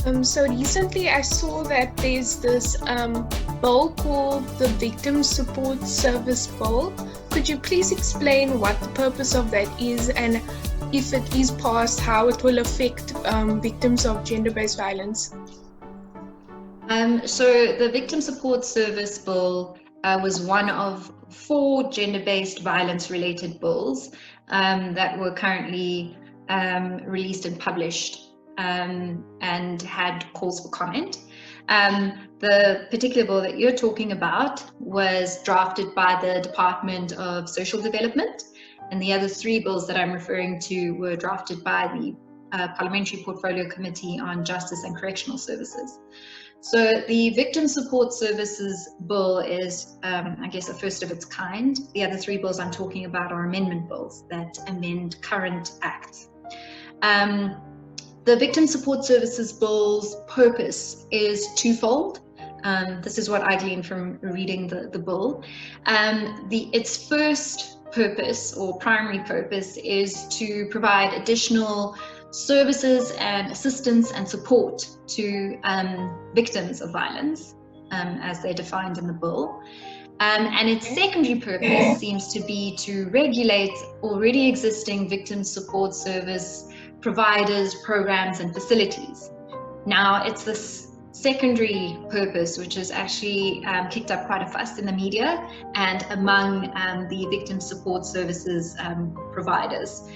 So recently I saw that there's this bill called the Victim Support Service Bill. Could you please explain what the purpose of that is, and if it is passed, how it will affect victims of gender-based violence? So the Victim Support Service Bill was one of 4 gender-based violence-related bills that were currently released and published and had calls for comment. The particular bill that you're talking about was drafted by the Department of Social Development, and the other 3 bills that I'm referring to were drafted by the Parliamentary Portfolio Committee on Justice and Correctional Services. So the Victim Support Services Bill is, I guess, a first of its kind. The other 3 bills I'm talking about are amendment bills that amend current acts. The Victim Support Services Bill's purpose is twofold. This is what I gleaned from reading the bill. Its first purpose, or primary purpose, is to provide additional services and assistance and support to victims of violence, as they're defined in the bill. And its secondary purpose seems to be to regulate already existing victim support service providers, programs, and facilities. Now, it's this secondary purpose which has actually kicked up quite a fuss in the media and among the victim support services providers.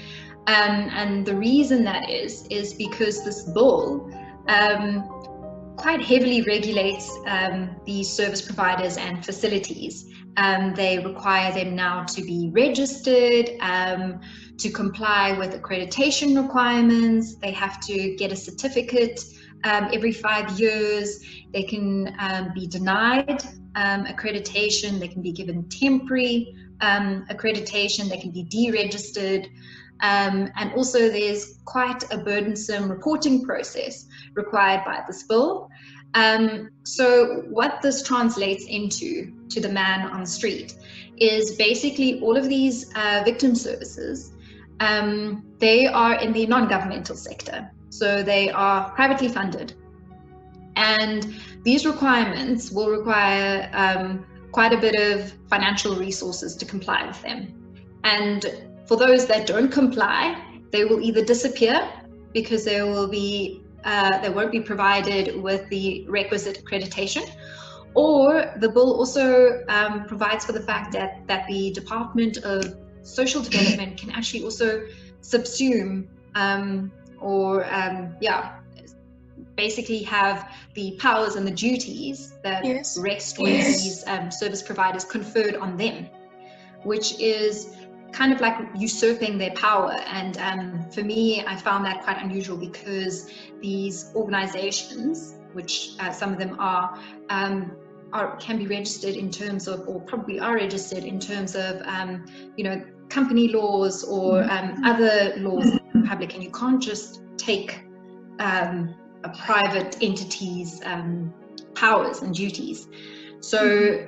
And the reason that is because this bill quite heavily regulates these service providers and facilities. They require them now to be registered, to comply with accreditation requirements. They have to get a certificate every 5 years. They can be denied accreditation. They can be given temporary accreditation. They can be deregistered. And also there's quite a burdensome reporting process required by this bill. So what this translates into to the man on the street is basically all of these victim services, they are in the non-governmental sector. So they are privately funded. And these requirements will require quite a bit of financial resources to comply with them. And for those that don't comply, they will either disappear because they won't be provided with the requisite accreditation, or the bill also provides for the fact that the Department of Social Development can actually also subsume basically have the powers and the duties that rest with these service providers conferred on them, which is kind of like usurping their power. And for me, I found that quite unusual because these organizations, which some of them can be registered in terms of, or probably are registered in terms of, company laws or other laws in the public, and you can't just take a private entity's powers and duties. So,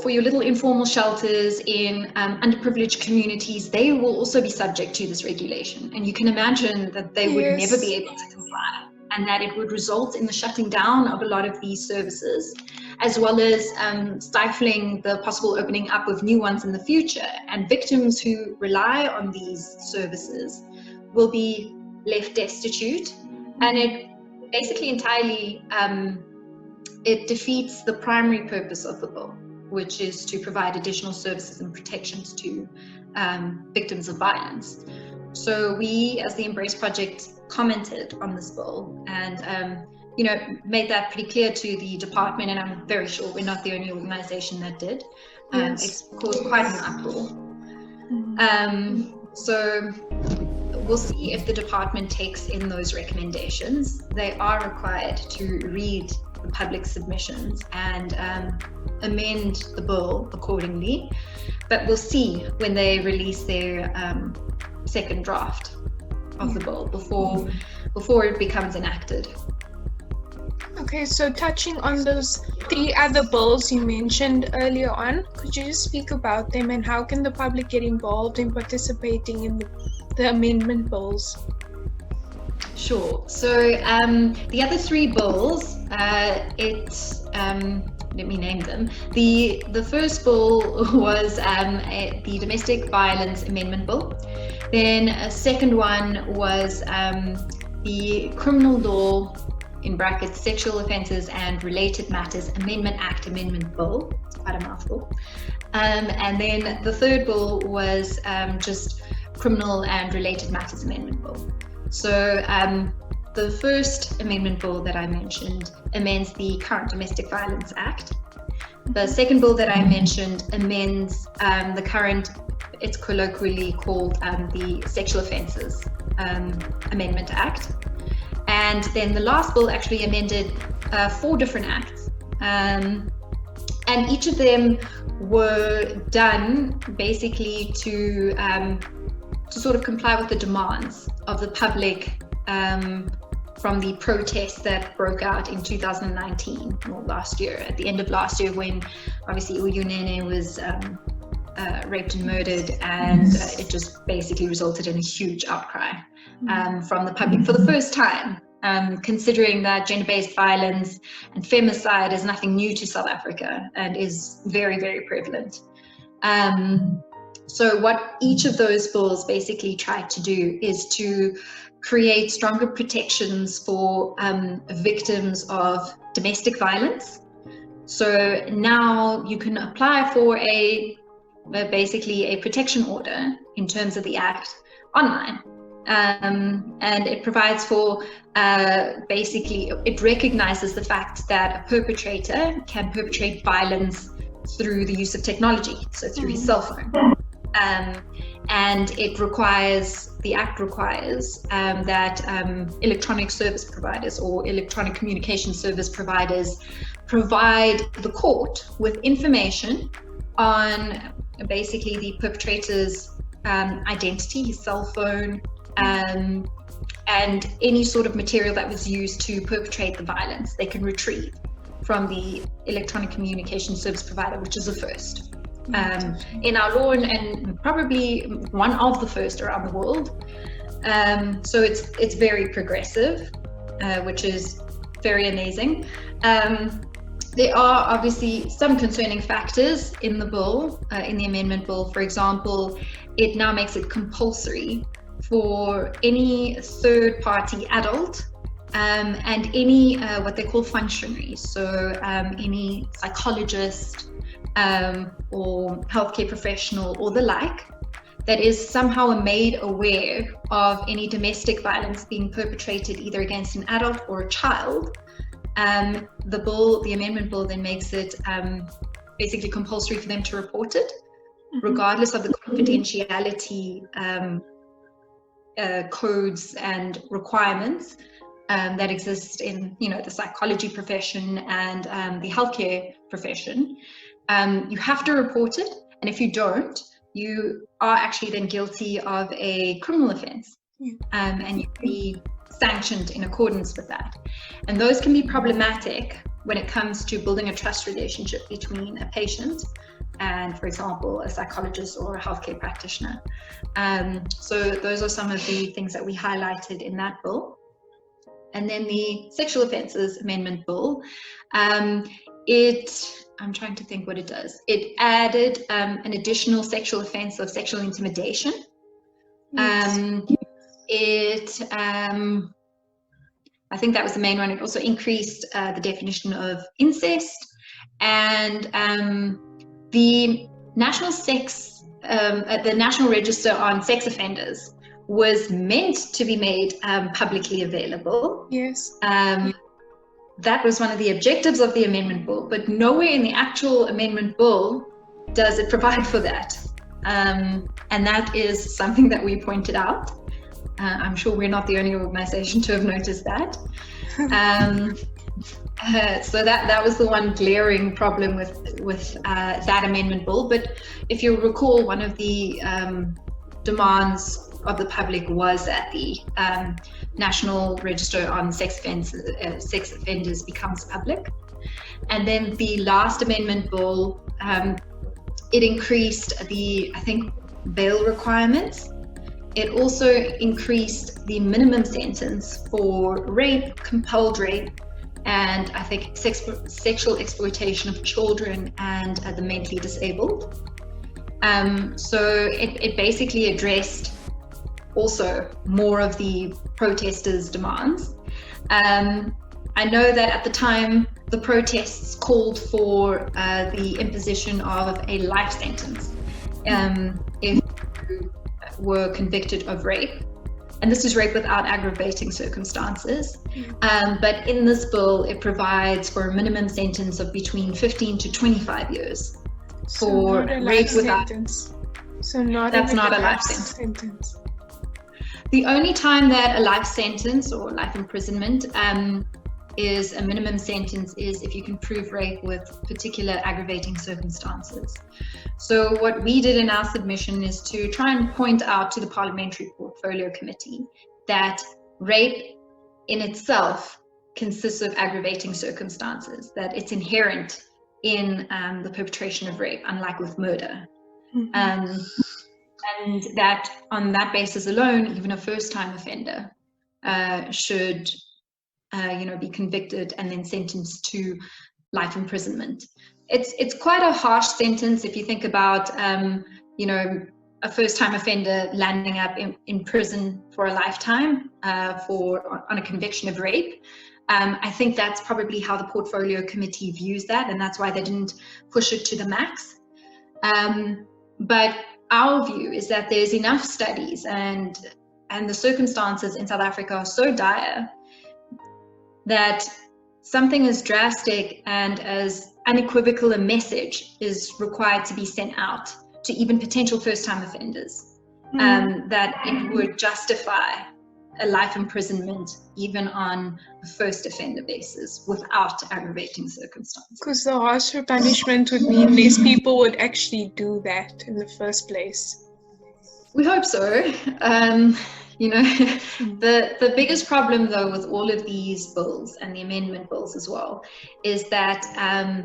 for your little informal shelters in underprivileged communities, they will also be subject to this regulation. And you can imagine that they would never be able to comply, and that it would result in the shutting down of a lot of these services, as well as stifling the possible opening up of new ones in the future. And victims who rely on these services will be left destitute. And it basically entirely, it defeats the primary purpose of the bill, which is to provide additional services and protections to victims of violence. So we, as the Embrace Project, commented on this bill and made that pretty clear to the department, and I'm very sure we're not the only organization that did. It's caused quite an uproar. So we'll see if the department takes in those recommendations. They are required to read the public submissions and amend the bill accordingly, but we'll see when they release their second draft of the bill before it becomes enacted. Okay, so touching on those 3 other bills you mentioned earlier on, could you just speak about them and how can the public get involved in participating in the amendment bills? Sure. So the other three bills, let me name them. The first bill was the Domestic Violence Amendment Bill. Then a second one was the Criminal Law, in brackets, Sexual Offences and Related Matters Amendment Act Amendment Bill. It's quite a mouthful. And then the third bill was just Criminal and Related Matters Amendment Bill. So the first amendment bill that I mentioned amends the current Domestic Violence Act. The second bill that I mentioned amends the current, it's colloquially called the Sexual Offences Amendment Act. And then the last bill actually amended 4 different acts. And each of them were done basically to sort of comply with the demands of the public from the protests that broke out in 2019, or last year, at the end of last year, when obviously Uyunene was raped and murdered, and it just basically resulted in a huge outcry from the public for the first time, considering that gender-based violence and femicide is nothing new to South Africa and is very, very prevalent. So what each of those bills basically tried to do is to create stronger protections for victims of domestic violence. So now you can apply for basically a protection order in terms of the Act online. And it provides for, basically, it recognizes the fact that a perpetrator can perpetrate violence through the use of technology, so through his cell phone. And it requires, the Act requires that electronic service providers or electronic communication service providers provide the court with information on basically the perpetrator's identity, his cell phone, and any sort of material that was used to perpetrate the violence they can retrieve from the electronic communication service provider, which is the first in our law, and probably one of the first around the world. So it's very progressive, which is very amazing. There are obviously some concerning factors in the bill, in the amendment bill. For example, it now makes it compulsory for any third-party adult and any what they call functionaries, so any psychologist or healthcare professional or the like, that is somehow made aware of any domestic violence being perpetrated either against an adult or a child. The amendment bill then makes it basically compulsory for them to report it, regardless of the confidentiality codes and requirements that exist in, the psychology profession and the healthcare profession. You have to report it, and if you don't, you are actually then guilty of a criminal offense, and you can be sanctioned in accordance with that. And those can be problematic when it comes to building a trust relationship between a patient and, for example, a psychologist or a healthcare practitioner. So those are some of the things that we highlighted in that bill. And then the Sexual Offences Amendment Bill, I'm trying to think what it does. It added an additional sexual offence of sexual intimidation. I think that was the main one. It also increased the definition of incest, and the National Register on Sex Offenders was meant to be made publicly available. Yes. That was one of the objectives of the amendment bill, but nowhere in the actual amendment bill does it provide for that. And that is something that we pointed out. I'm sure we're not the only organization to have noticed that. So that was the one glaring problem with that amendment bill. But if you recall, one of the demands of the public was that the National Register on Sex Offenders becomes public. And then the last amendment bill, it increased the, I think, bail requirements it also increased the minimum sentence for rape, compelled rape, and I think sexual exploitation of children and the mentally disabled. So it basically addressed also more of the protesters' demands. I know that at the time, the protests called for the imposition of a life sentence if you were convicted of rape. And this is rape without aggravating circumstances. But in this bill, it provides for a minimum sentence of between 15 to 25 years for rape without. So that's not a life sentence. The only time that a life sentence or life imprisonment is a minimum sentence is if you can prove rape with particular aggravating circumstances. So what we did in our submission is to try and point out to the Parliamentary Portfolio Committee that rape in itself consists of aggravating circumstances, that it's inherent in the perpetration of rape, unlike with murder. And that on that basis alone, even a first-time offender should be convicted and then sentenced to life imprisonment. It's quite a harsh sentence if you think about a first-time offender landing up in prison for a lifetime on a conviction of rape. I think that's probably how the Portfolio Committee views that, and that's why they didn't push it to the max. But our view is that there's enough studies and the circumstances in South Africa are so dire that something as drastic and as unequivocal a message is required to be sent out to even potential first-time offenders, that it would justify a life imprisonment even on a first offender basis without aggravating circumstances. Because the harsher punishment would mean less people would actually do that in the first place. We hope so. The biggest problem though with all of these bills and the amendment bills as well is that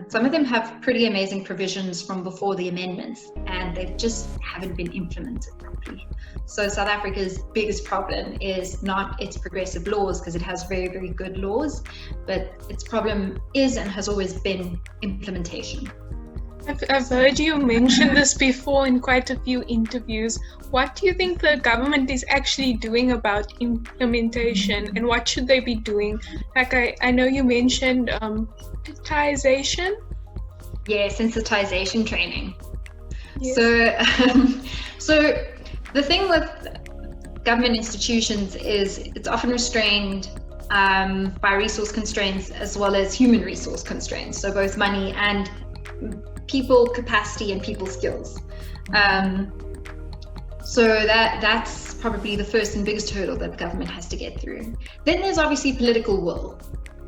some of them have pretty amazing provisions from before the amendments and they just haven't been implemented properly. So South Africa's biggest problem is not its progressive laws, because it has very, very good laws, but its problem is and has always been implementation. I've heard you mention this before in quite a few interviews. What do you think the government is actually doing about implementation, and what should they be doing? Like I know you mentioned sensitization. Yeah, sensitization training. Yes. So the thing with government institutions is it's often restrained by resource constraints as well as human resource constraints. So both money and people capacity and people skills. So that's probably the first and biggest hurdle that the government has to get through. Then there's obviously political will.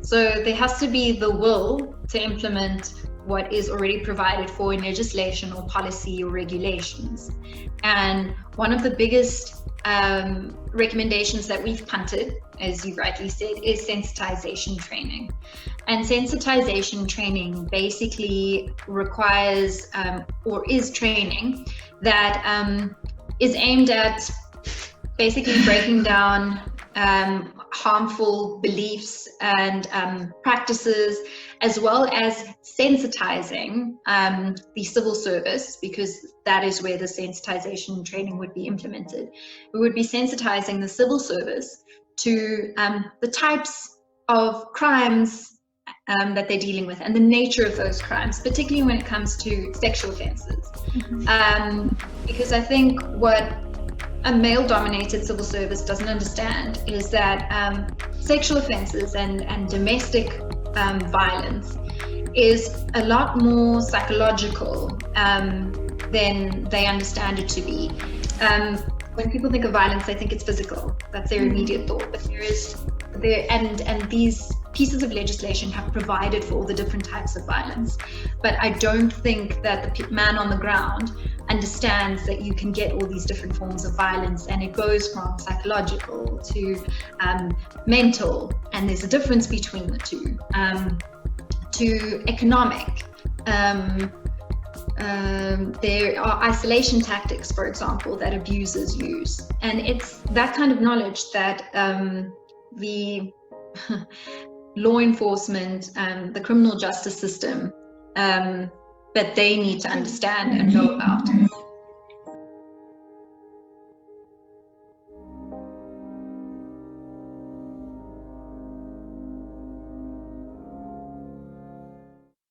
So there has to be the will to implement what is already provided for in legislation or policy or regulations. And one of the biggest recommendations that we've punted, as you rightly said, is sensitization training. And sensitization training basically requires or is training that is aimed at basically breaking down harmful beliefs and practices, as well as sensitizing the civil service, because that is where the sensitization training would be implemented. We would be sensitizing the civil service to the types of crimes that they're dealing with and the nature of those crimes, particularly when it comes to sexual offences. Because I think what a male-dominated civil service doesn't understand is that sexual offences and domestic violence is a lot more psychological than they understand it to be. When people think of violence, they think it's physical. That's their immediate thought. But and these pieces of legislation have provided for all the different types of violence. But I don't think that the man on the ground understands that you can get all these different forms of violence, and it goes from psychological to mental, and there's a difference between the two, to economic, there are isolation tactics, for example, that abusers use. And it's that kind of knowledge that the law enforcement and the criminal justice system, that they need to understand and know about.